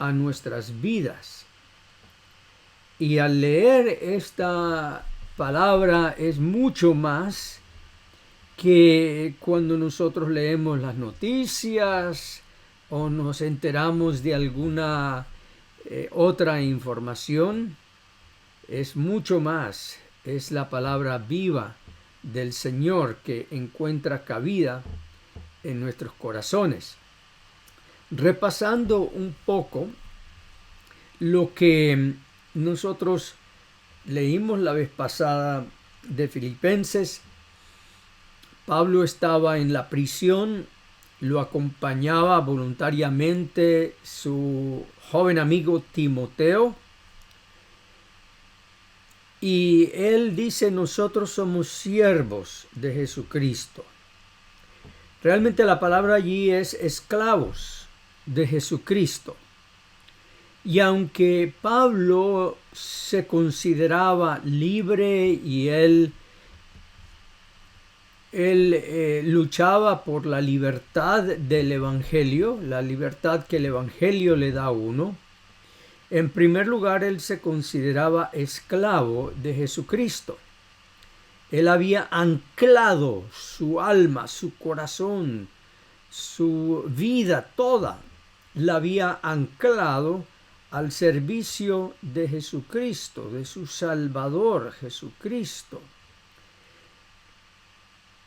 a nuestras vidas. Y al leer esta palabra es mucho más que cuando nosotros leemos las noticias o nos enteramos de alguna otra información. Es mucho más, es la palabra viva del Señor que encuentra cabida en nuestros corazones. Repasando un poco lo que nosotros leímos la vez pasada de Filipenses, Pablo estaba en la prisión, lo acompañaba voluntariamente su joven amigo Timoteo, y él dice: nosotros somos siervos de Jesucristo. Realmente la palabra allí es esclavos de Jesucristo. Y aunque Pablo se consideraba libre y él luchaba por la libertad del Evangelio, la libertad que el Evangelio le da a uno, en primer lugar él se consideraba esclavo de Jesucristo. Él había anclado su alma, su corazón, su vida toda, la había anclado al servicio de Jesucristo, de su Salvador Jesucristo.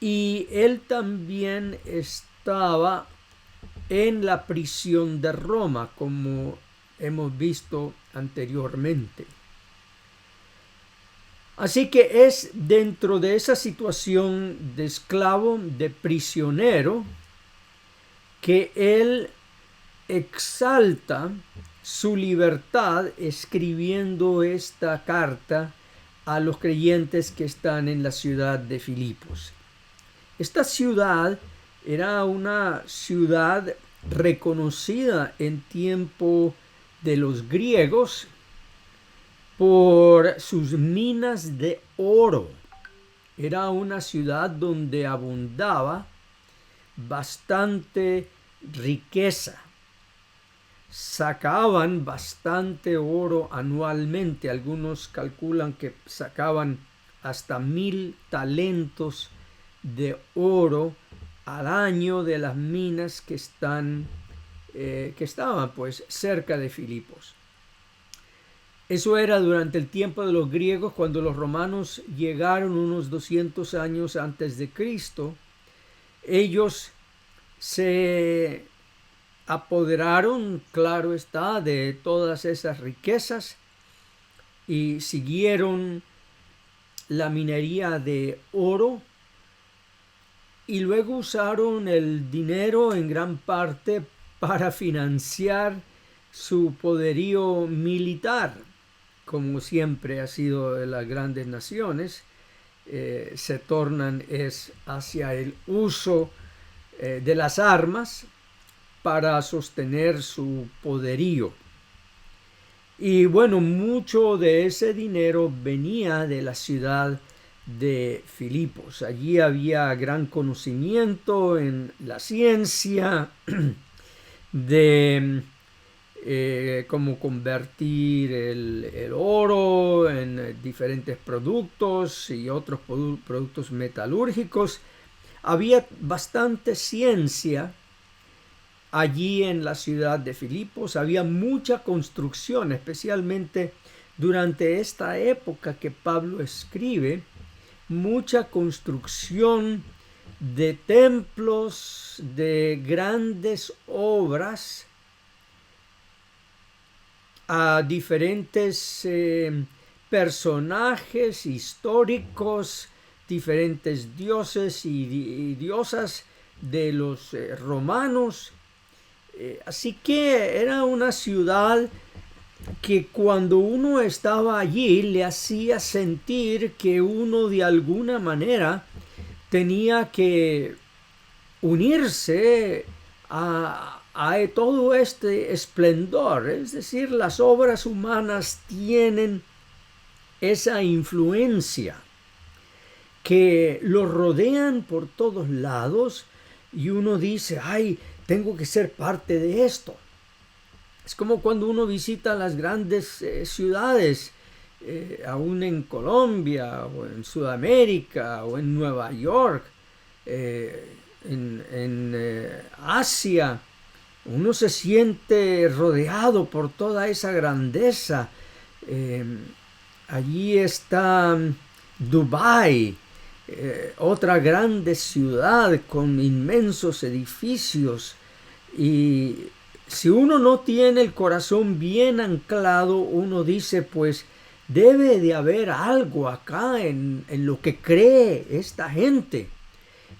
Y él también estaba en la prisión de Roma, como hemos visto anteriormente. Así que es dentro de esa situación de esclavo, de prisionero, que él exalta su libertad escribiendo esta carta a los creyentes que están en la ciudad de Filipos. Esta ciudad era una ciudad reconocida en tiempo de los griegos por sus minas de oro. Era una ciudad donde abundaba bastante riqueza. Sacaban bastante oro anualmente. Algunos calculan que sacaban hasta 1000 talentos de oro al año de las minas que estaban pues cerca de Filipos. Eso era durante el tiempo de los griegos. Cuando los romanos llegaron unos 200 años antes de Cristo, ellos se apoderaron, claro está, de todas esas riquezas y siguieron la minería de oro, y luego usaron el dinero en gran parte para financiar su poderío militar. Como siempre ha sido de las grandes naciones, se tornan hacia el uso de las armas para sostener su poderío. Y bueno, mucho de ese dinero venía de la ciudad de Filipos. Allí había gran conocimiento en la ciencia de cómo convertir el oro en diferentes productos y otros productos metalúrgicos. Había bastante ciencia allí en la ciudad de Filipos. Había mucha construcción, especialmente durante esta época que Pablo escribe, mucha construcción de templos, de grandes obras a diferentes personajes históricos, diferentes dioses y diosas de los romanos. Así que era una ciudad que cuando uno estaba allí le hacía sentir que uno de alguna manera tenía que unirse a todo este esplendor. Es decir, las obras humanas tienen esa influencia que lo rodean por todos lados y uno dice: ay, tengo que ser parte de esto. Es como cuando uno visita las grandes ciudades, aún en Colombia o en Sudamérica o en Nueva York, en Asia. Uno se siente rodeado por toda esa grandeza. Eh, Allí está Dubái, otra grande ciudad con inmensos edificios. Y si uno no tiene el corazón bien anclado, uno dice, pues debe de haber algo acá en lo que cree esta gente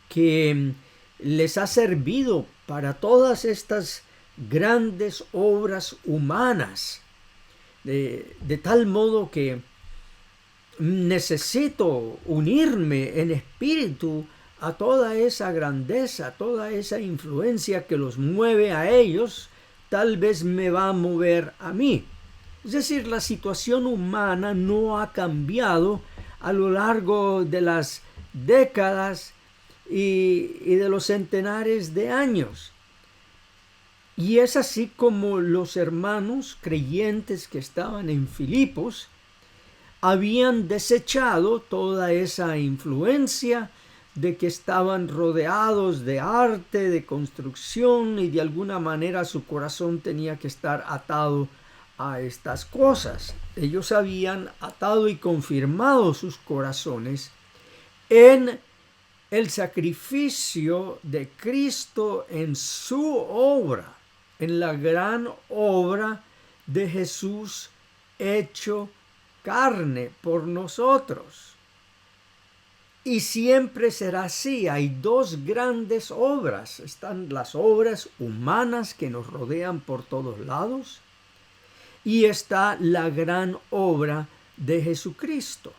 que les ha servido para todas estas grandes obras humanas, de tal modo que necesito unirme en espíritu a toda esa grandeza, toda esa influencia que los mueve a ellos, tal vez me va a mover a mí. Es decir, la situación humana no ha cambiado a lo largo de las décadas y de los centenares de años. Y es así como los hermanos creyentes que estaban en Filipos habían desechado toda esa influencia de que estaban rodeados de arte, de construcción, y de alguna manera su corazón tenía que estar atado a estas cosas. Ellos habían atado y confirmado sus corazones en el sacrificio de Cristo en su obra, en la gran obra de Jesús hecho carne por nosotros. Y siempre será así. Hay dos grandes obras. Están las obras humanas que nos rodean por todos lados, y está la gran obra de Jesucristo.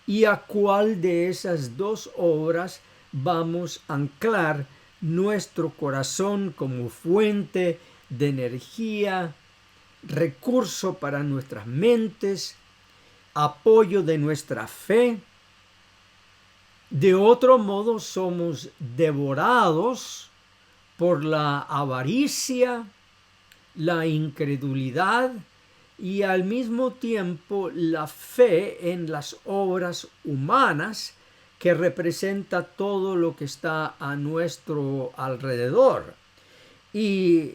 ¿Y a cuál de esas dos obras vamos a anclar nuestro corazón como fuente de energía, recurso para nuestras mentes, apoyo de nuestra fe? De otro modo somos devorados por la avaricia, la incredulidad y al mismo tiempo la fe en las obras humanas, que representa todo lo que está a nuestro alrededor. Y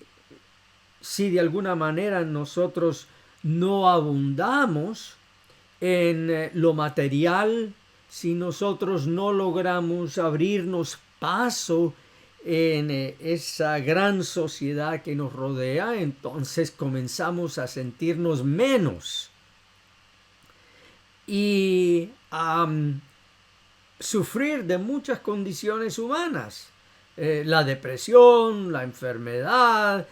si de alguna manera nosotros no abundamos en lo material, si nosotros no logramos abrirnos paso en esa gran sociedad que nos rodea, entonces comenzamos a sentirnos menos y a sufrir de muchas condiciones humanas. La depresión, la enfermedad,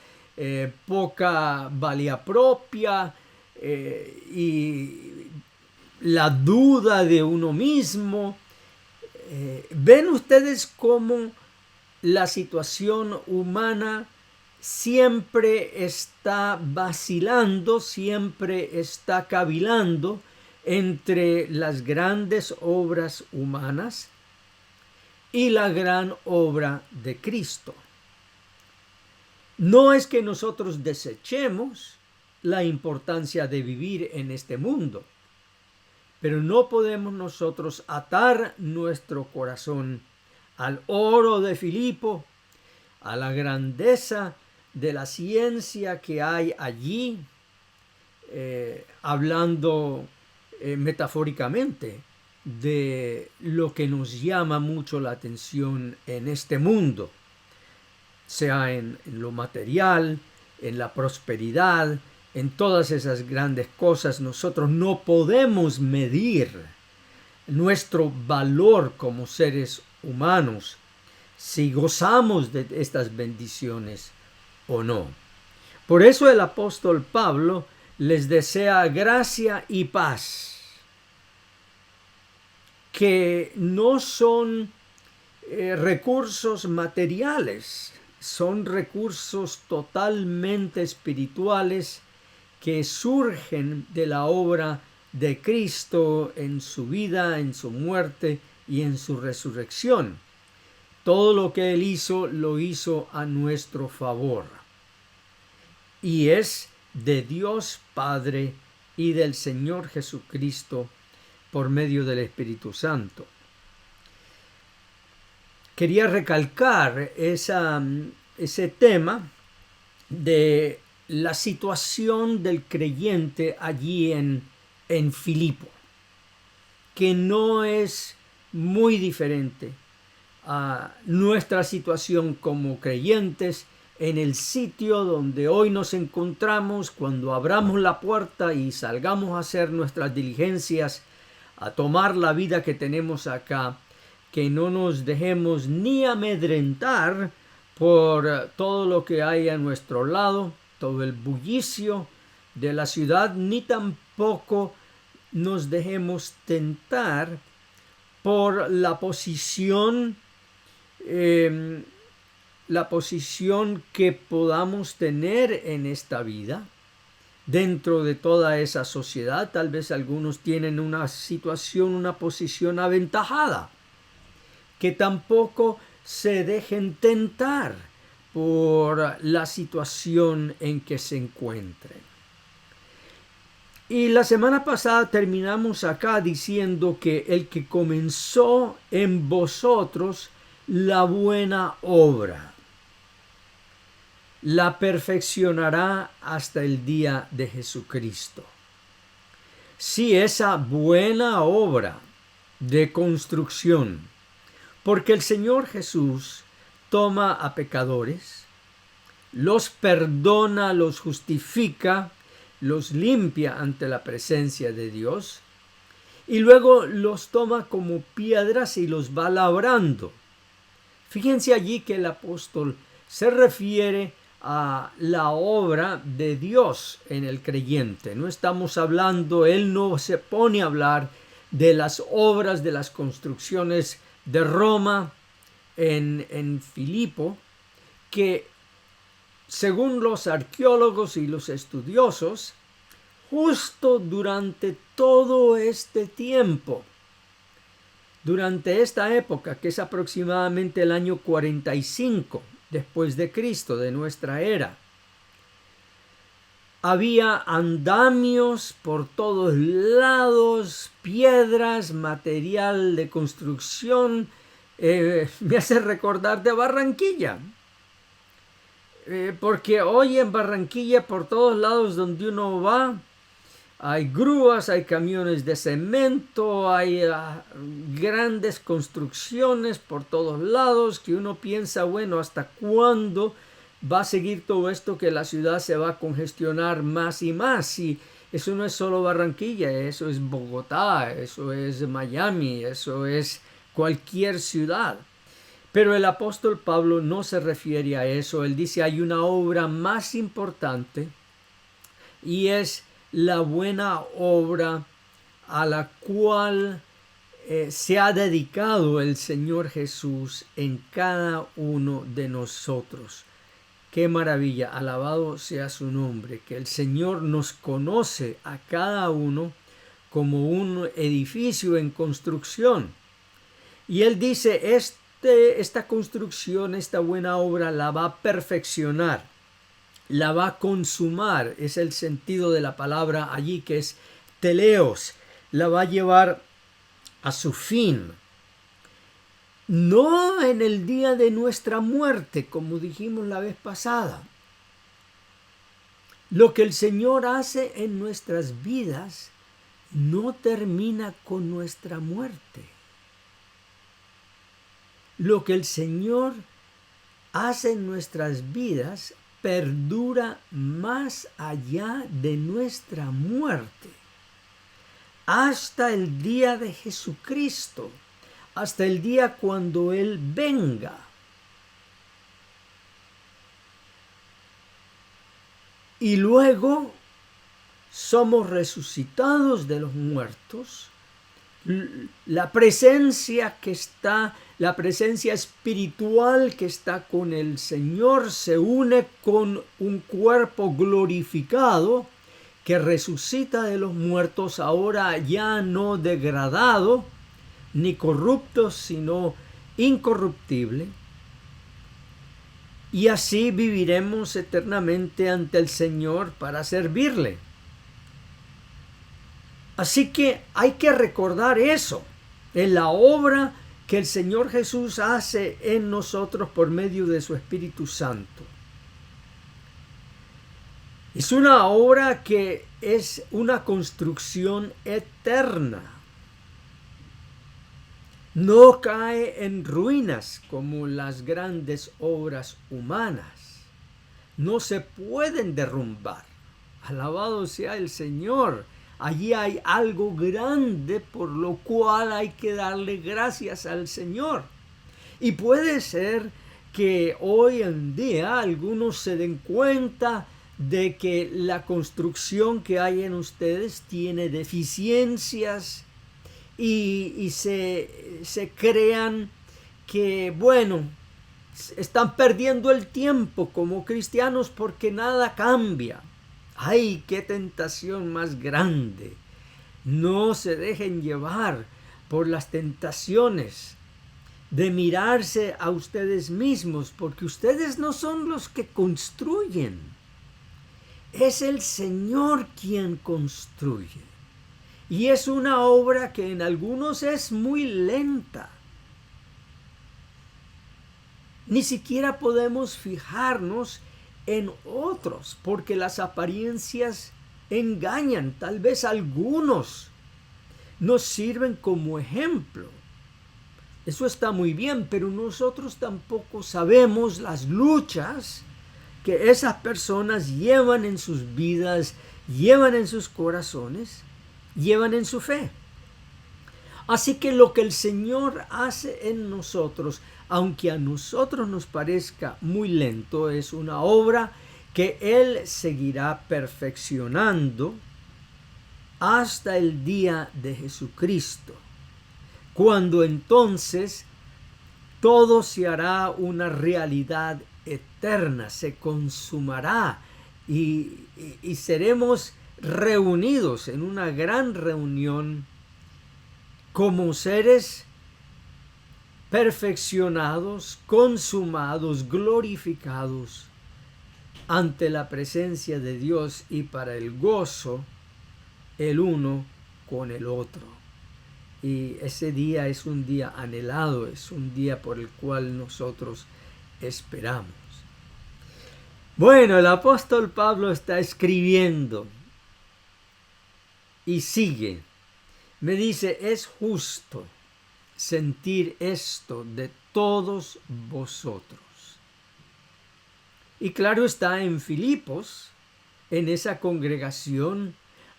poca valía propia y la duda de uno mismo. ¿Ven ustedes cómo la situación humana siempre está vacilando, siempre está cavilando entre las grandes obras humanas y la gran obra de Cristo? No es que nosotros desechemos la importancia de vivir en este mundo, pero no podemos nosotros atar nuestro corazón al oro de Filipo, a la grandeza de la ciencia que hay allí, hablando metafóricamente de lo que nos llama mucho la atención en este mundo, sea en lo material, en la prosperidad, en todas esas grandes cosas. Nosotros no podemos medir nuestro valor como seres humanos si gozamos de estas bendiciones o no. Por eso el apóstol Pablo les desea gracia y paz, que no son recursos materiales, son recursos totalmente espirituales que surgen de la obra de Cristo en su vida, en su muerte y en su resurrección. Todo lo que Él hizo, lo hizo a nuestro favor. y es de Dios Padre y del Señor Jesucristo por medio del Espíritu Santo. Quería recalcar ese tema de la situación del creyente allí en Filipo, que no es muy diferente a nuestra situación como creyentes en el sitio donde hoy nos encontramos cuando abramos la puerta y salgamos a hacer nuestras diligencias, a tomar la vida que tenemos acá, que no nos dejemos ni amedrentar por todo lo que hay a nuestro lado, todo el bullicio de la ciudad, ni tampoco nos dejemos tentar por la posición que podamos tener en esta vida dentro de toda esa sociedad. Tal vez algunos tienen una posición aventajada, que tampoco se dejen tentar por la situación en que se encuentren. Y la semana pasada terminamos acá diciendo que el que comenzó en vosotros la buena obra, la perfeccionará hasta el día de Jesucristo. Sí, esa buena obra de construcción, porque el Señor Jesús toma a pecadores, los perdona, los justifica, los limpia ante la presencia de Dios y luego los toma como piedras y los va labrando. Fíjense allí que el apóstol se refiere a la obra de Dios en el creyente. No estamos hablando, él no se pone a hablar de las obras, de las construcciones de Roma en Filipo, que según los arqueólogos y los estudiosos, justo durante todo este tiempo, durante esta época, que es aproximadamente el año 45 después de Cristo, de nuestra era, había andamios por todos lados, piedras, material de construcción. Me hace recordar de Barranquilla, porque hoy en Barranquilla por todos lados donde uno va hay grúas, hay camiones de cemento, hay grandes construcciones por todos lados, que uno piensa, bueno, ¿hasta cuándo va a seguir todo esto, que la ciudad se va a congestionar más y más? Y eso no es solo Barranquilla, eso es Bogotá, eso es Miami, eso es cualquier ciudad. Pero el apóstol Pablo no se refiere a eso. Él dice, hay una obra más importante y es la buena obra a la cual se ha dedicado el Señor Jesús en cada uno de nosotros. ¡Qué maravilla! Alabado sea su nombre, que el Señor nos conoce a cada uno como un edificio en construcción. Y Él dice, esta construcción, esta buena obra la va a perfeccionar, la va a consumar, es el sentido de la palabra allí, que es teleos, la va a llevar a su fin. No en el día de nuestra muerte, como dijimos la vez pasada. Lo que el Señor hace en nuestras vidas no termina con nuestra muerte. Lo que el Señor hace en nuestras vidas perdura más allá de nuestra muerte, hasta el día de Jesucristo, hasta el día cuando Él venga. Y luego somos resucitados de los muertos. La presencia espiritual que está con el Señor se une con un cuerpo glorificado que resucita de los muertos, ahora ya no degradado ni corrupto, sino incorruptible. y así viviremos eternamente ante el Señor para servirle. Así que hay que recordar eso, en la obra que el Señor Jesús hace en nosotros por medio de su Espíritu Santo. Es una obra que es una construcción eterna. No cae en ruinas como las grandes obras humanas. No se pueden derrumbar. Alabado sea el Señor. Allí hay algo grande por lo cual hay que darle gracias al Señor. Y puede ser que hoy en día algunos se den cuenta de que la construcción que hay en ustedes tiene deficiencias y se crean que, bueno, están perdiendo el tiempo como cristianos porque nada cambia. ¡Ay, qué tentación más grande! No se dejen llevar por las tentaciones de mirarse a ustedes mismos, porque ustedes no son los que construyen. Es el Señor quien construye. Y es una obra que en algunos es muy lenta. Ni siquiera podemos fijarnos en otros, porque las apariencias engañan. Tal vez algunos nos sirven como ejemplo. Eso está muy bien, pero nosotros tampoco sabemos las luchas que esas personas llevan en sus vidas, llevan en sus corazones, llevan en su fe. Así que lo que el Señor hace en nosotros, aunque a nosotros nos parezca muy lento, es una obra que Él seguirá perfeccionando hasta el día de Jesucristo, cuando entonces todo se hará una realidad eterna, se consumará y seremos reunidos en una gran reunión como seres perfeccionados, consumados, glorificados ante la presencia de Dios y para el gozo el uno con el otro. Y ese día es un día anhelado, es un día por el cual nosotros esperamos. Bueno, el apóstol Pablo está escribiendo y sigue. Me dice, es justo sentir esto de todos vosotros. Y claro está, en Filipos, en esa congregación,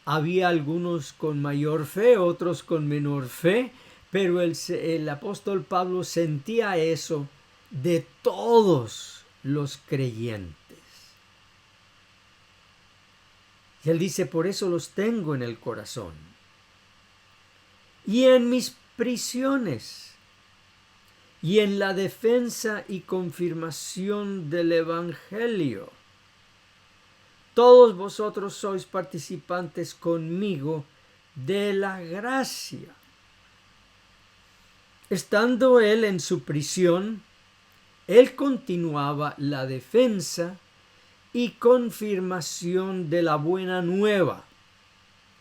había algunos con mayor fe, otros con menor fe, pero el apóstol Pablo sentía eso de todos los creyentes. Y él dice, por eso los tengo en el corazón. Y en mis prisiones, y en la defensa y confirmación del Evangelio. Todos vosotros sois participantes conmigo de la gracia. Estando él en su prisión, él continuaba la defensa y confirmación de la buena nueva.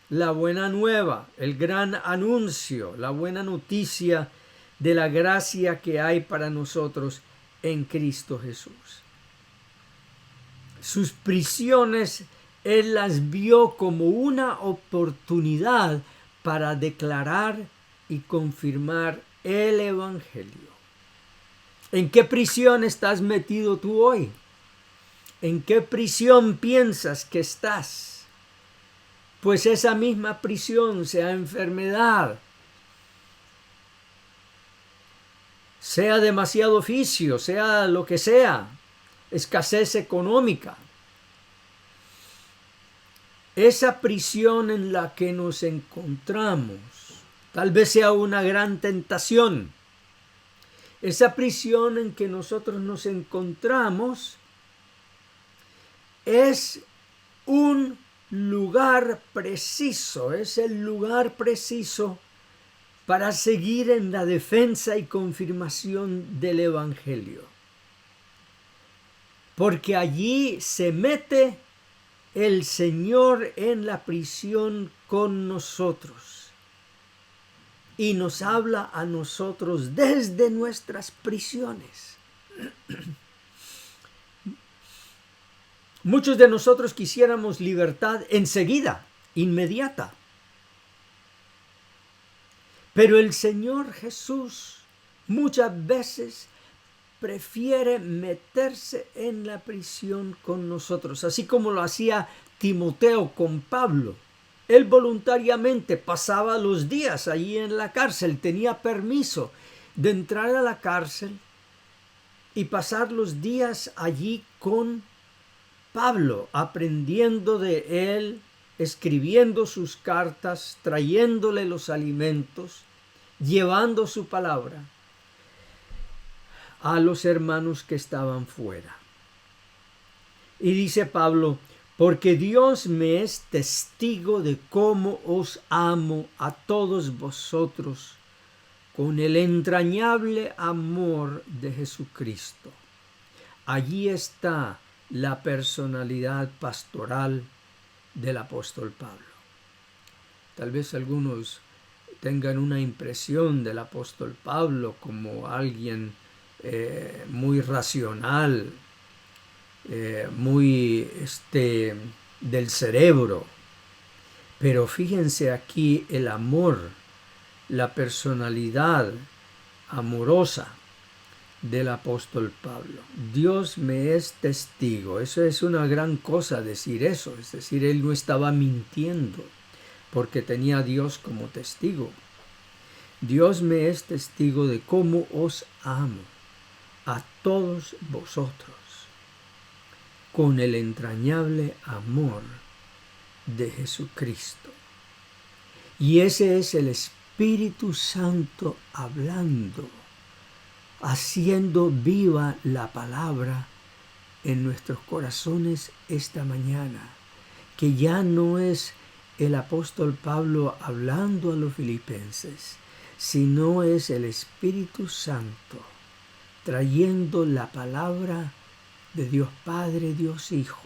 La buena nueva, el gran anuncio, la buena noticia de la gracia que hay para nosotros en Cristo Jesús. Sus prisiones él las vio como una oportunidad para declarar y confirmar el Evangelio. ¿En qué prisión estás metido tú hoy? ¿En qué prisión piensas que estás? Pues esa misma prisión, sea enfermedad, sea demasiado oficio, sea lo que sea, escasez económica. Esa prisión en la que nos encontramos, tal vez sea una gran tentación. Esa prisión en que nosotros nos encontramos es un lugar preciso, es el lugar preciso para seguir en la defensa y confirmación del Evangelio. porque allí se mete el Señor en la prisión con nosotros y nos habla a nosotros desde nuestras prisiones. Muchos de nosotros quisiéramos libertad enseguida, inmediata. Pero el Señor Jesús muchas veces prefiere meterse en la prisión con nosotros, así como lo hacía Timoteo con Pablo. Él voluntariamente pasaba los días allí en la cárcel, tenía permiso de entrar a la cárcel y pasar los días allí con Pablo, aprendiendo de él, escribiendo sus cartas, trayéndole los alimentos, llevando su palabra a los hermanos que estaban fuera. Y dice Pablo, porque Dios me es testigo de cómo os amo a todos vosotros con el entrañable amor de Jesucristo. Allí está la personalidad pastoral del apóstol Pablo. Tal vez algunos tengan una impresión del apóstol Pablo como alguien muy racional, muy del cerebro. Pero fíjense aquí el amor, la personalidad amorosa del apóstol Pablo. Dios me es testigo. Eso es una gran cosa decir eso. Es decir, él no estaba mintiendo porque tenía a Dios como testigo. Dios me es testigo de cómo os amo a todos vosotros con el entrañable amor de Jesucristo. Y ese es el Espíritu Santo hablando, haciendo viva la palabra en nuestros corazones esta mañana, que ya no es el apóstol Pablo hablando a los filipenses, sino es el Espíritu Santo trayendo la palabra de Dios Padre, Dios Hijo,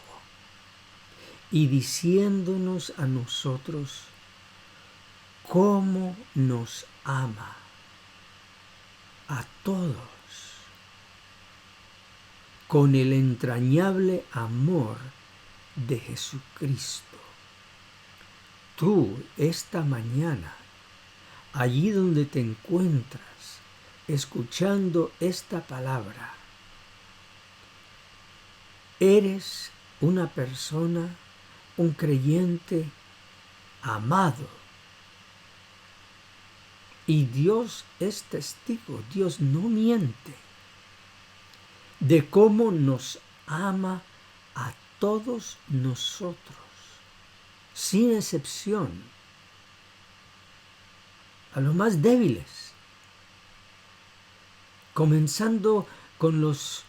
y diciéndonos a nosotros cómo nos ama a todos con el entrañable amor de Jesucristo. Tú esta mañana, allí donde te encuentras, escuchando esta palabra, eres una persona, un creyente amado. Y Dios es testigo, Dios no miente, de cómo nos ama a todos nosotros, sin excepción, a los más débiles, comenzando con los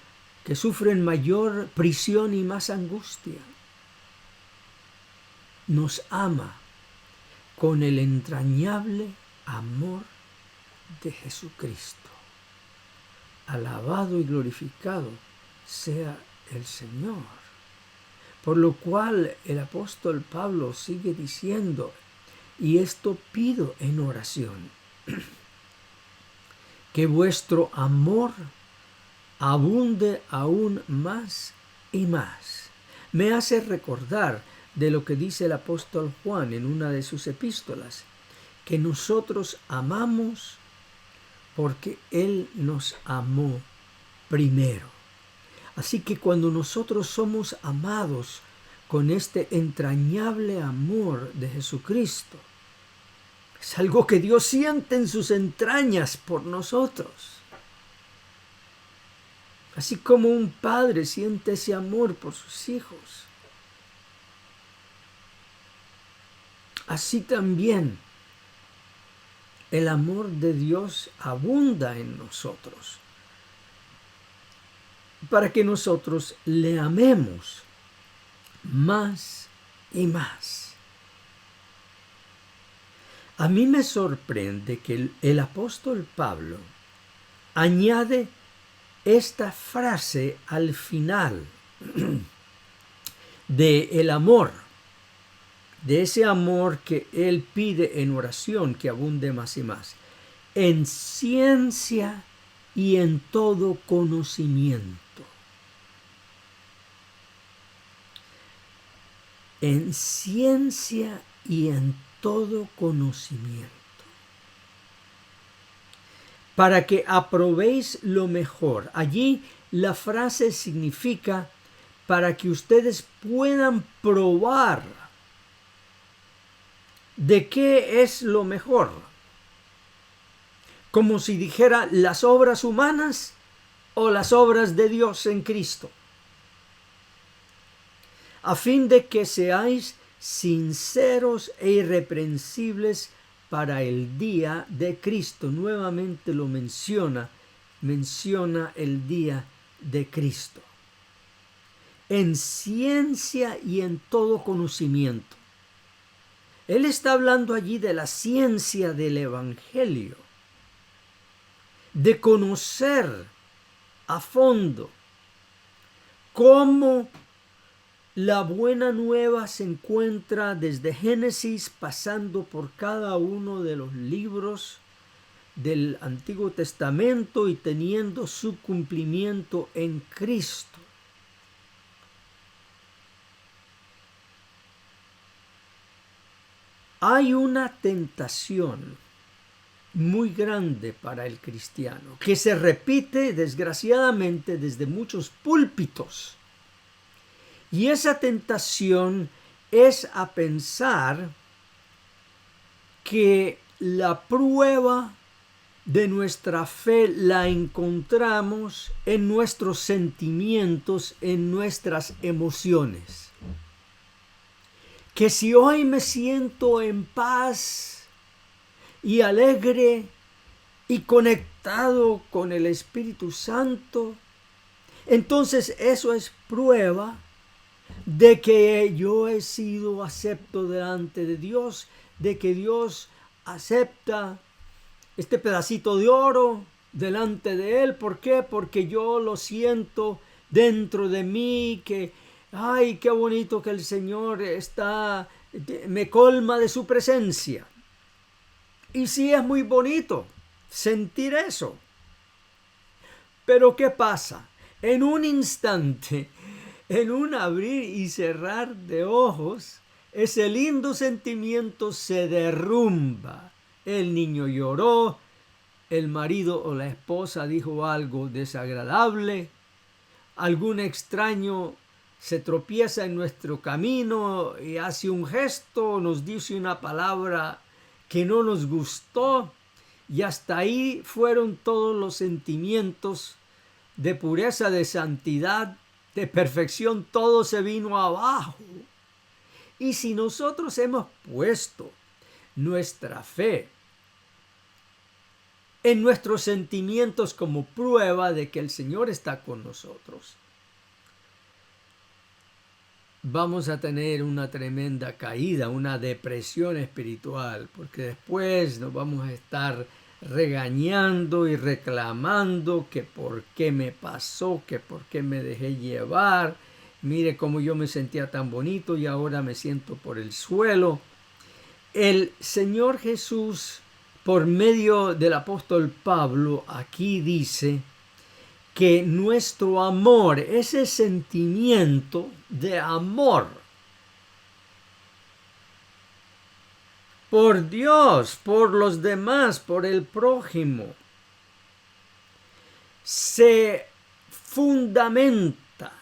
que sufren mayor prisión y más angustia. Nos ama con el entrañable amor de Jesucristo. Alabado y glorificado sea el Señor. Por lo cual el apóstol Pablo sigue diciendo, y esto pido en oración, que vuestro amor abunde aún más y más. Me hace recordar de lo que dice el apóstol Juan en una de sus epístolas, que nosotros amamos porque Él nos amó primero. Así que cuando nosotros somos amados con este entrañable amor de Jesucristo, es algo que Dios siente en sus entrañas por nosotros. Así como un padre siente ese amor por sus hijos, así también el amor de Dios abunda en nosotros, para que nosotros le amemos más y más. A mí me sorprende que el apóstol Pablo añade esta frase al final de el amor, de ese amor que Él pide en oración que abunde más y más, en ciencia y en todo conocimiento. En ciencia y en todo conocimiento, para que aprobéis lo mejor. Allí la frase significa para que ustedes puedan probar de qué es lo mejor. Como si dijera las obras humanas o las obras de Dios en Cristo. A fin de que seáis sinceros e irreprensibles para el día de Cristo. Nuevamente lo menciona el día de Cristo. En ciencia y en todo conocimiento. Él está hablando allí de la ciencia del Evangelio, de conocer a fondo cómo la buena nueva se encuentra desde Génesis pasando por cada uno de los libros del Antiguo Testamento y teniendo su cumplimiento en Cristo. Hay una tentación muy grande para el cristiano que se repite desgraciadamente desde muchos púlpitos. Y esa tentación es a pensar que la prueba de nuestra fe la encontramos en nuestros sentimientos, en nuestras emociones. Que si hoy me siento en paz y alegre y conectado con el Espíritu Santo, entonces eso es prueba de que yo he sido acepto delante de Dios, de que Dios acepta este pedacito de oro delante de Él. ¿Por qué? Porque yo lo siento dentro de mí, que, ay, qué bonito que el Señor me colma de su presencia. Y sí es muy bonito sentir eso. Pero ¿qué pasa? En un instante, en un abrir y cerrar de ojos, ese lindo sentimiento se derrumba. El niño lloró, el marido o la esposa dijo algo desagradable, algún extraño se tropieza en nuestro camino y hace un gesto, nos dice una palabra que no nos gustó, y hasta ahí fueron todos los sentimientos de pureza, de santidad, de perfección, todo se vino abajo. Y si nosotros hemos puesto nuestra fe en nuestros sentimientos como prueba de que el Señor está con nosotros, vamos a tener una tremenda caída, una depresión espiritual, porque después nos vamos a estar regañando y reclamando que por qué me pasó, que por qué me dejé llevar, mire cómo yo me sentía tan bonito y ahora me siento por el suelo. El Señor Jesús, por medio del apóstol Pablo, aquí dice que nuestro amor, ese sentimiento de amor por Dios, por los demás, por el prójimo, se fundamenta,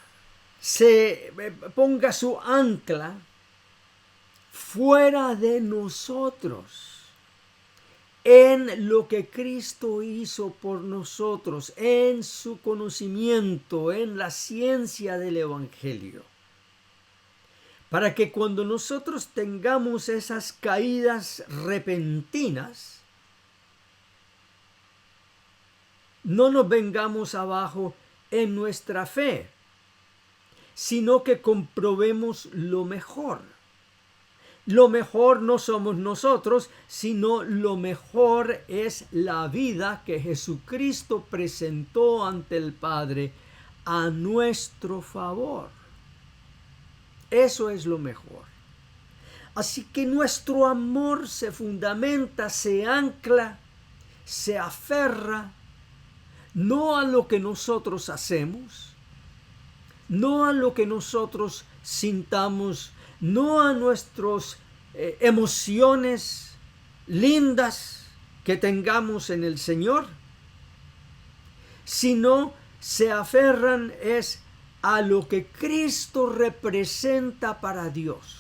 se ponga su ancla fuera de nosotros, en lo que Cristo hizo por nosotros, en su conocimiento, en la ciencia del Evangelio. Para que cuando nosotros tengamos esas caídas repentinas, no nos vengamos abajo en nuestra fe, sino que comprobemos lo mejor. Lo mejor no somos nosotros, sino lo mejor es la vida que Jesucristo presentó ante el Padre a nuestro favor. Eso es lo mejor. Así que nuestro amor se fundamenta, se ancla, se aferra, no a lo que nosotros hacemos, no a lo que nosotros sintamos, no a nuestras emociones lindas que tengamos en el Señor, sino se aferran es a lo que Cristo representa para Dios.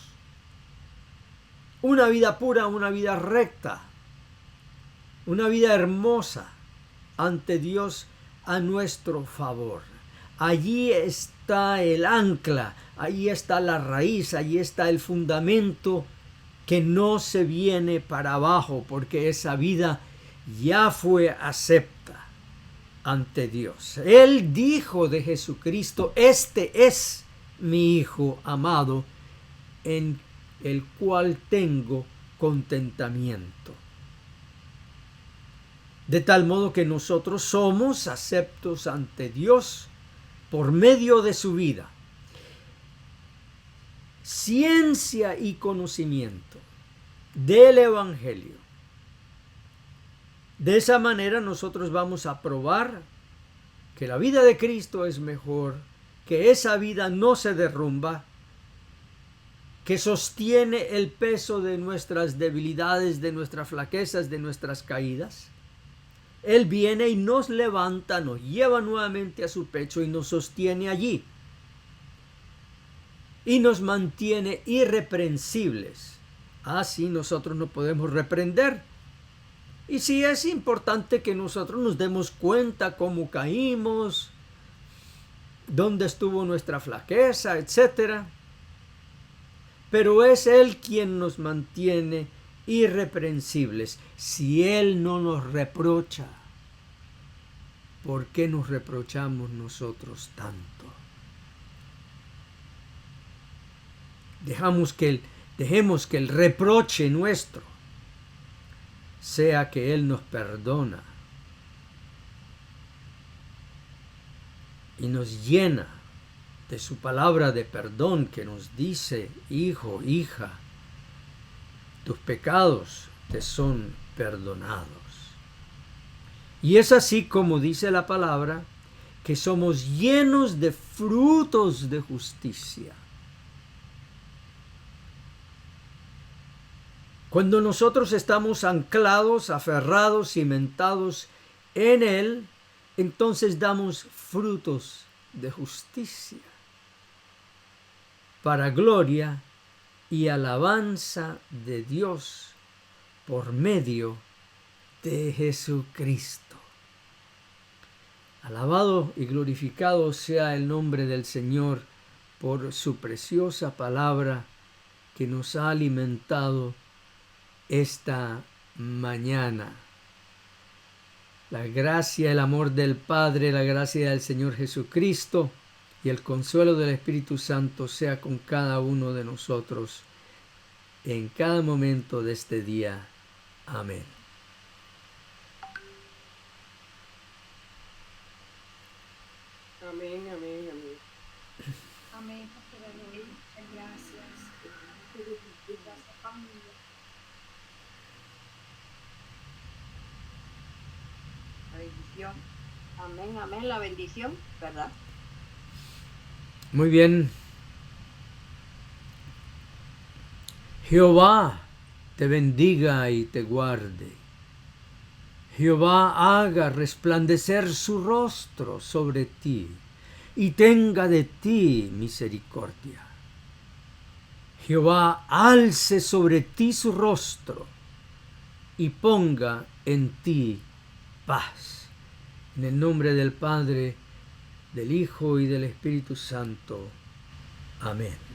Una vida pura, una vida recta, una vida hermosa ante Dios a nuestro favor. Allí está el ancla, allí está la raíz, allí está el fundamento que no se viene para abajo, porque esa vida ya fue acepta ante Dios. Él dijo de Jesucristo: este es mi Hijo amado, en el cual tengo contentamiento. De tal modo que nosotros somos aceptos ante Dios por medio de su vida. Ciencia y conocimiento del Evangelio. De esa manera nosotros vamos a probar que la vida de Cristo es mejor, que esa vida no se derrumba, que sostiene el peso de nuestras debilidades, de nuestras flaquezas, de nuestras caídas. Él viene y nos levanta, nos lleva nuevamente a su pecho y nos sostiene allí. Y nos mantiene irreprensibles. Así nosotros no podemos reprender. Y sí es importante que nosotros nos demos cuenta cómo caímos, dónde estuvo nuestra flaqueza, etc. Pero es Él quien nos mantiene irreprensibles. Si Él no nos reprocha, ¿por qué nos reprochamos nosotros tanto? Dejemos que el reproche nuestro sea que Él nos perdona y nos llena de su palabra de perdón, que nos dice: hijo, hija, tus pecados te son perdonados. Y es así como dice la palabra, que somos llenos de frutos de justicia. Cuando nosotros estamos anclados, aferrados, cimentados en Él, entonces damos frutos de justicia para gloria y alabanza de Dios por medio de Jesucristo. Alabado y glorificado sea el nombre del Señor por su preciosa palabra que nos ha alimentado esta mañana. La gracia, el amor del Padre, la gracia del Señor Jesucristo y el consuelo del Espíritu Santo sea con cada uno de nosotros en cada momento de este día. Amén. Amén, amén, amén. Amén, Pastor Eloy. Muchas gracias. Gracias, familia. La bendición. Amén, amén, la bendición, ¿verdad? Muy bien. Jehová te bendiga y te guarde. Jehová haga resplandecer su rostro sobre ti y tenga de ti misericordia. Jehová alce sobre ti su rostro y ponga en ti paz. En el nombre del Padre, del Hijo y del Espíritu Santo. Amén.